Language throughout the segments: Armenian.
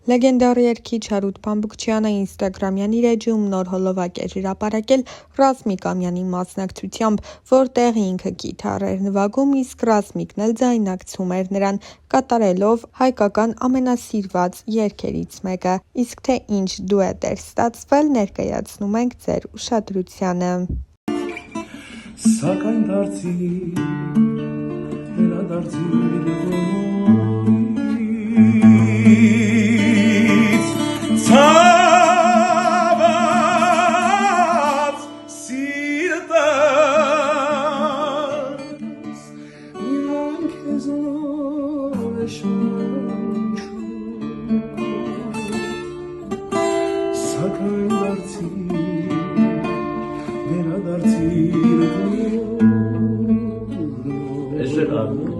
Լեգենդար երգիչ Հարութ Փամբուկչյանը ինստագրամյան իր էջում նոր հոլովակ էր հրապարակել Ռազմիկ Ամյանի մասնակցությամբ, որտեղ ինքը կիթառ էր նվագում, իսկ Ռազմիկն էլ ձայնարկում էր նրան, կատարելով հայկական ամենասիրված երգերից մեկը։ Իսկ թե ինչ դուետ էր ստացվել, ներկայացնում ենք ձեր ուշադրությանը։ Սակայն դարձիր, ցաված սիրտս միայն քեզով է շնչում, սակայն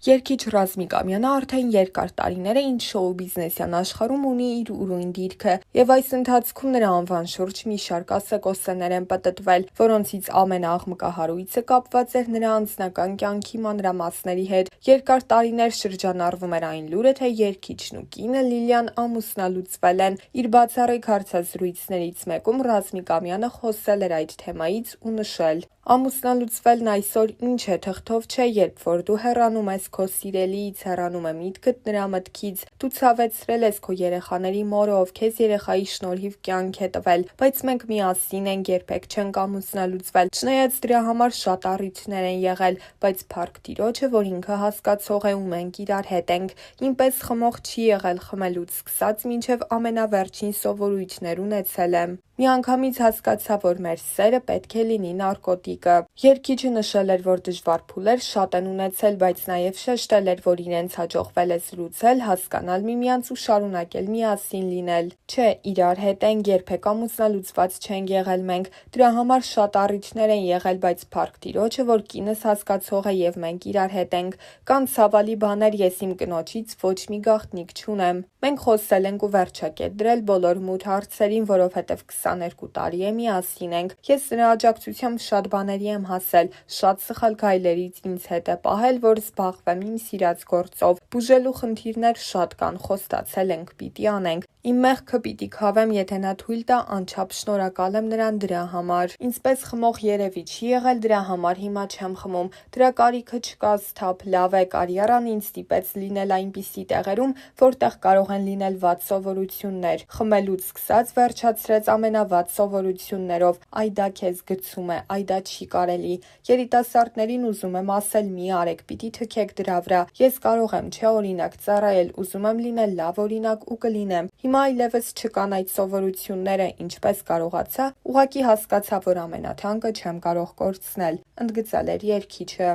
Երգիչ Ռազմիկ Ամյանը արդեն երկար տարիներ է ինչ շոու բիզնեսյան աշխարհում ունի իր ուրույն դիրքը, եւ այս ընթացքում նրա անվան շուրջ մի շարք ասեկոսեներ են պտտվել, որոնցից ամենաաղմկահարույցը կապված էր նրա անձնական կյանքի մանրամասների հետ։ Երկար տարիներ շրջանառվում էր այն լուրը, թե երգիչն ու կինը Լիլիան ամուսնալուծվել են։ Իր բացառիկ հարցազրույցներից մեկում Ռազմիկ Ամյանը խոսել էր այդ թեմայից ու նշել. Ամուսնալուծվելն այսօր ինչ է, թղթով չէ, երբ որ դու հեռանում ես քո սիրելիից, հեռանում է միտքդ նրա մտքից, դու ցավեցրել ես քո երեխաների մորը, ով քեզ երեխայի շնորհիվ կյանք է տվել, բայց մենք միասին ենք, երբեք չենք ամուսնալուծվել, չնայած դրա համար շատ առիթներ են եղել, բայց փառք Տիրոջը, որ ինքը հասկացող է ու մենք իրար հետ ենք, ինպես խմող չի եղել խմելուց սկսած մինչև ամենավերջին սովորույթներ ունեցել եմ։ Միանգամից հասկացա, որ մեր սերը պետք է լինի նարկոտիկը։ Երգիչը նշել էր, որ դժվար փուլեր շատ են ունեցել, բայց նաև շեշտել էր, որ իրենց հաջողվել է զրուցել, հասկանալ միմյանց ու շարունակել միասին լինել։ Չէ, իրար հետ ենք, երբեք ամուսնալուծված չենք եղել մենք, դրա համար շատ առիթներ են եղել, բայց փառք Տիրոջը, որ կինս հասկացող է եւ մենք իրար հետ ենք։ Կան ցավալի բաներ, ես իմ կնոջից ոչ մի գաղտնիք չունեմ։ Մենք խոսել ենք ու վերջակետ դրել բոլոր մութ հարցերին, որովհետև 22 տարի է միասին ենք։ Ես նրա աջակցությամբ շատ բաների եմ հասել, շատ սխալ քայլերից ինձ հետ է պահել, որ զբաղվեմ իմ սիրած գործով։ Բուժելու խնդիրներ շատ կան, խոստացել ենք, պիտի անենք։ Իմ մեղքը պիտի քավեմ, եթե նա թույլ տա, անչափ շնորհակալ եմ նրան դրա համար։ Ինձպես խմող երևի չի եղել, դրա համար հիմա չեմ խմում։ Դրա կարիքը չկա, սթափ, լավ է, կարիերան ինձ ստիպեց լինել այնպիսի տեղերում, որտեղ կարող են լինել վատ սովորություններ։ Խմելուց սկսած վերջացրեց ամենավատ սովորություններով։ Այ դա քեզ գցում է, այ դա չի կարելի։ Երիտասարդներին ուզում եմ ասել՝ մի արեք, պիտի թքեք դրա վրա։ Ես կարող եմ, չէ, օրինակ ծառայել, ուզում եմ լինել լավ օրինակ ու կլինեմ։ Հիմա այլևս չկան այդ սովորությունները, ինչպես կարողացա, ուղղակի հասկացա, որ ամենաթանկը չեմ կարող կորցնել, ընդգծել էր երգիչը։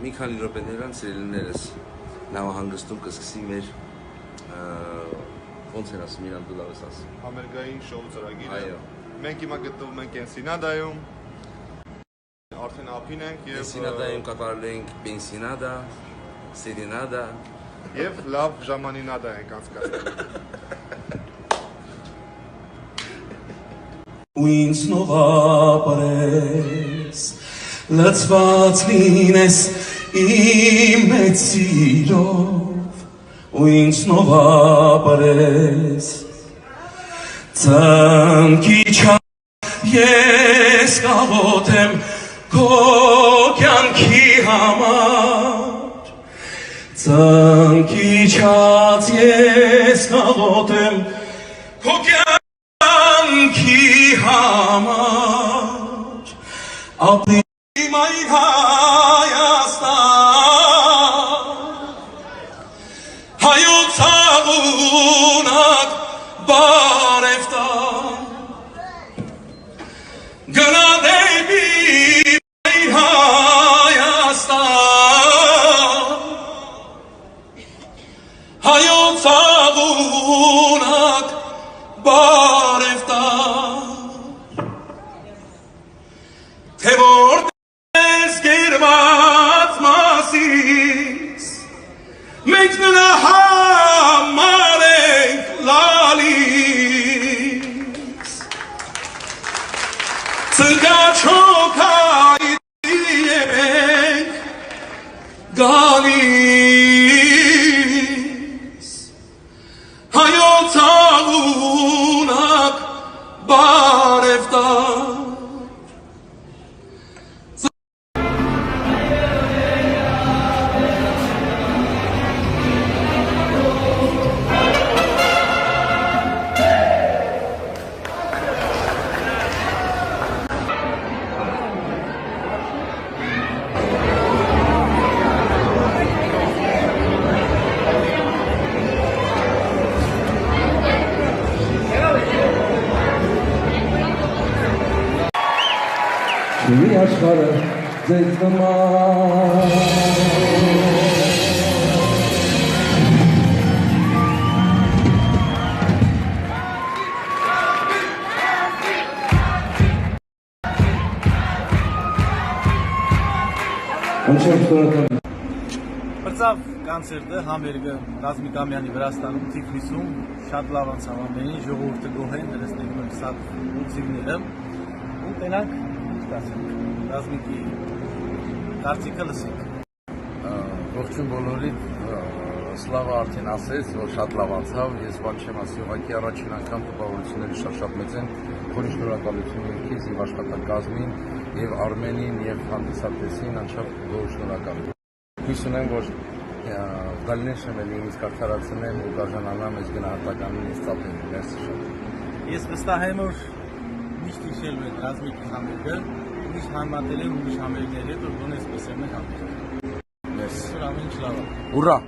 Մի քանի րոպեներն սիրելիներս նավահանգստում կսկսի մեր ոնց են ասում իրան դու լավ ես ասում համերգային շոու ծրագիրը։ Այո։ Մենք հիմա գտնվում ենք Էնսինադայում։ Արդեն ափին ենք եւ Էնսինադայում կատարել ենք Պենսինադա, Սերենադա եւ լավ ժամանինադա ենք անցկացրել։ ու ինձ նովապրես լծված լինես իմ մեծ սիրով ու ինձ նովապրես ծնկի չան ես կաղոթեմ քո կյանքի համար ծնկի չած ես կաղոթեմ քո կյանքի համար ապրիմ այն Հայաստան հայոց աղունակ բարևտան գնա դեպի այն Հայաստան հայոց աղունակ բարևտան թե որտես գերված մասիս մենք նրա համար ենք աշխարհը ձեզ նման Բրծավ կոնցերտը Համբերգը Ռազմիկ Ամյանի Վրաստանում Թիֆլիսում շատ լավ անցավ ամենի ժողովուրդը գոհ են դրսում եմ սա ուծիվները ու տենակ Ռազմիկի կարծիքը լսենք Ողջույն բոլորիդ, Սլավա արդեն ասեց, որ շատ լավ անցավ, ես բան չեմ ասի, ուղղակի առաջին անգամ տպավորությունները շատ մեծ են, խորին շնորհակալություն եկես եւ աշխատակազմին, եւ Արմենին, եւ հանդիսատեսին, անչափ գոհ շնորհակալ։ Հույս ունեմ, որ դալնեշը մենի ինձ կարդարացնեմ ու կարժանանամ ես գնահատականին ես ծապեմ, մերսի շատ։ Ես վստահ եմ, որ միշտ հիշելու եք Ռազմիկի Համբերգը, միշտ համատել եմ ուրիշ համերգների հետ, որ գոնե այսպես եմ համերգը։ Մերսի։ Ամեն ինչ լավ է։ Ուրա։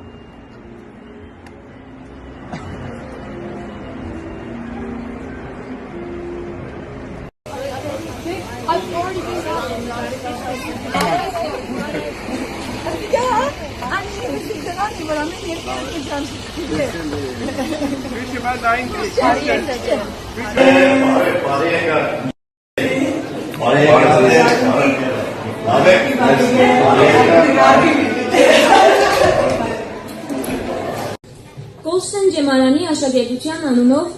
Կոլստեն Ջեմալյանի աշակերտության անունով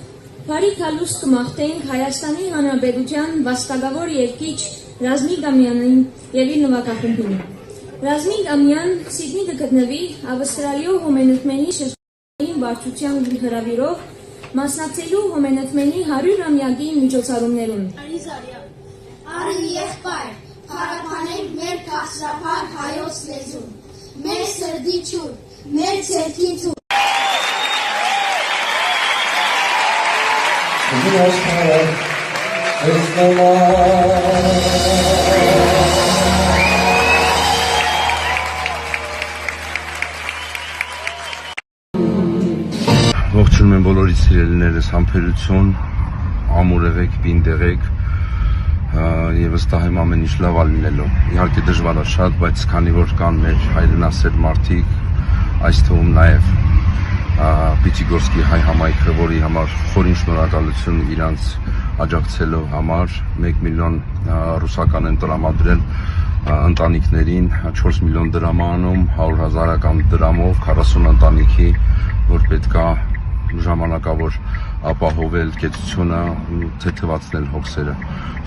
բարի քալուստ կմաղթենք Հայաստանի Հանրապետության վաստակավոր երգիչ Ռազմիկ Ամյանին եւ իր նվագախումբին։ Ռազմիկ Ամյան Սիդնի կգտնվի Ավստրալիո հոմենեթմենի շրջանային վարչության հրավիրով մասնակցելու հոմենեթմենի 100-ամյակի միջոցառումներուն։ Արի եղբայր, փառաբանենք մեր քաղաքապար հայոց լեզուն, մեր սրդի ջուր, մեր ցերքի ջուր։ Ողջունում եմ բոլորի սիրելիներս, համբերություն, ամուր եղեք, պինդ եղեք եւ վստահ եմ ամեն ինչ լավ լինելու։ Իհարկե դժվար է շատ, բայց քանի որ կան մեր հայրենասեր մարդիկ, այս թվում նաեւ Պիտիգորսկի հայ համայնքը, որի համար խորին շնորհակալություն իրանց աջակցելու համար 1 միլիոն ռուսական են տրամադրել ընտանիքներին 4 միլիոն դրամանում 100,000 դրամով 40 ընտանիքի, որ պետքա ժամանակավոր ապահովել կեցությունը ու թեթևացնել հոգսերը։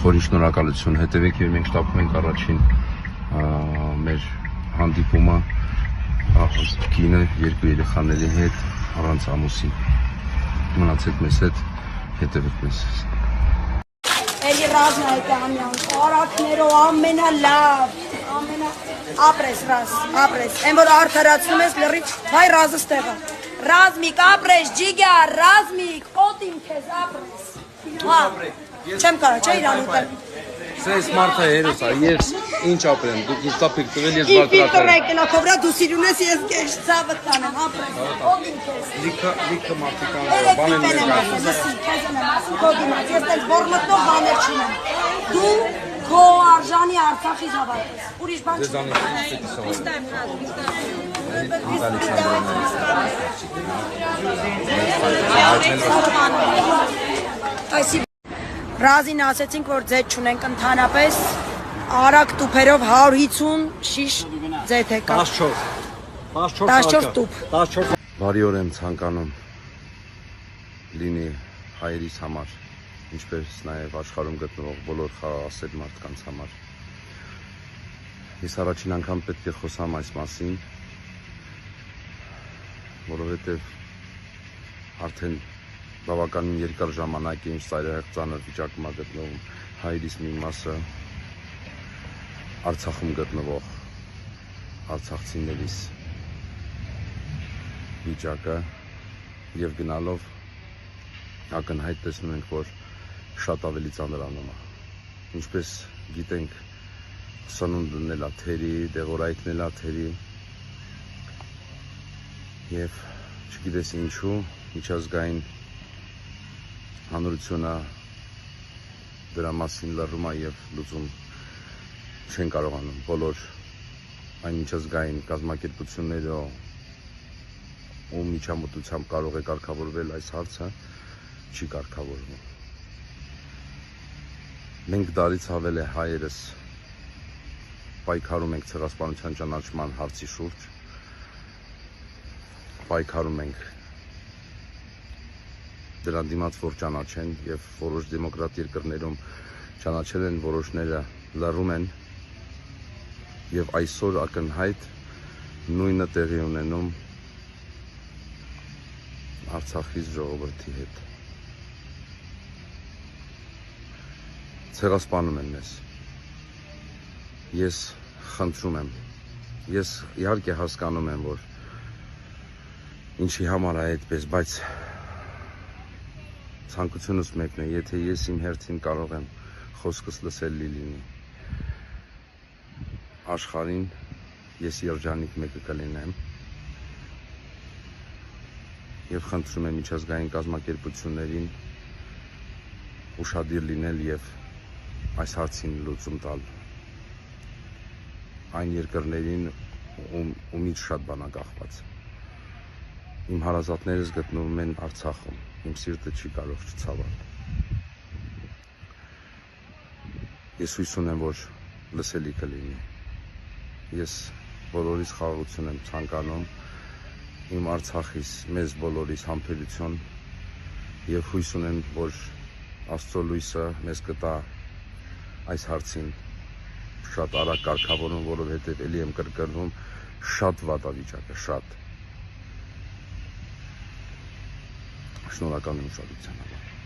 Խորին շնորհակալություն, հետևեք եւ մենք շտապում ենք առաջին մեր հանդիպումը կինը երկու երեխաների հետ առանց ամուսին։ Մնացեք մեզ հետ, հետևեք մեզ։ Էլի Ռազմիկամյան, արակներով ամենալավ, ապրես Ռազ, ապրես, են որ արդարացնում ես լրի, վայ Ռազը ստեղա, Ռազմիկ, ապրես, ջիգար, Ռազմիկ, օտիմ քեզ, ապրես, հա, չեմ կարա, չէ իրան ուտել։ Սես մարդը հերոս է, ես ինչ ապրեմ, դուք ինձ տապիկ տվել, ես Ինտի բարձրացել։ տրեք նա քովրա դու սիրուն ես, ես կեշ ցավը տանեմ, ապրես, օտիմ քեզ։ Լիքը մարդիկան Երեք բան են դիպեն եմ ասում, լսի, քեզ եմ ասում, քո դիմաց, ես տենց բորմտնող բաներ չունեմ։ Դու քո արժանի Արցախից հավատես, ուրիշ բան չունեմ։ Ռազին ասեցինք, որ ձետ չունենք ընդհանրապես, արակ տուփերով 150 շիշ ձետ է կա։ 14 տուփ։ Բարի օր եմ ցանկանում լինի հայերիս համար, ինչպես նաև աշխարհում գտնվող բոլոր խաղաղասեր մարդկանց համար։ Ես առաջին անգամ պետք է խոսամ այս մասին, որովհետև արդեն բավականին երկար ժամանակ է ինչ ծայրահեղ ծանր վիճակում է գտնվում հայերիս մի մասը Արցախում գտնվող արցախցիներիս վիճակը եւ գնալով ակնհայտ տեսնում ենք, որ շատ ավելի ծանրանում է։ Ինչպես գիտենք, սնունդն էլ է թերի, դեղորայքն էլ է թերի եւ չգիտես ինչու միջազգային հանրությունը դրա մասին լռում է եւ լուծում չեն կարողանում բոլոր այն միջազգային կազմակերպությունները ու միջամտությամբ կարող է կարգավորվել այս հարցը, չի կարգավորվում։ Մենք դարից ավել է հայերս պայքարում ենք ցեղասպանության ճանաչման հարցի շուրջ, պայքարում ենք դրան դիմաց որ ճանաչեն եւ որոշ դեմոկրատ երկրներում ճանաչել են, որոշները լռում են եւ այսօր ակնհայտ նույնը տեղի ունենում Արցախի ժողովրդի հետ։ Ցեղասպանում են մեզ։ Ես խնդրում եմ, ես իհարկե հասկանում եմ, որ ինչի համար է այդպես, բայց ցանկությունս մեկն է, եթե ես իմ հերթին կարող եմ խոսքս լսել լինի աշխարհին, ես երջանիկ մեկը կլինեմ եւ խնդրում եմ միջազգային կազմակերպություններին ուշադիր լինել եւ այս հարցին լուծում տալ այն երկրներին, ումից շատ բան կախված։ Իմ հարազատներս գտնվում են Արցախում, իմ սիրտը չի կարող չցավալ։ Ես հույս ունեմ, որ լսելի կլինի։ Ես բոլորիս խաղաղություն եմ ցանկանում, իմ Արցախիս, մեզ բոլորիս համբերություն եւ հույս ունեմ, որ Աստծո լույսը մեզ կտա այս հարցին շատ արագ կարգավորում, որովհետեւ ելի եմ կրկնվում, շատ վատ վիճակը, շատ։ Շնորհակալ եմ ուշադրության համար։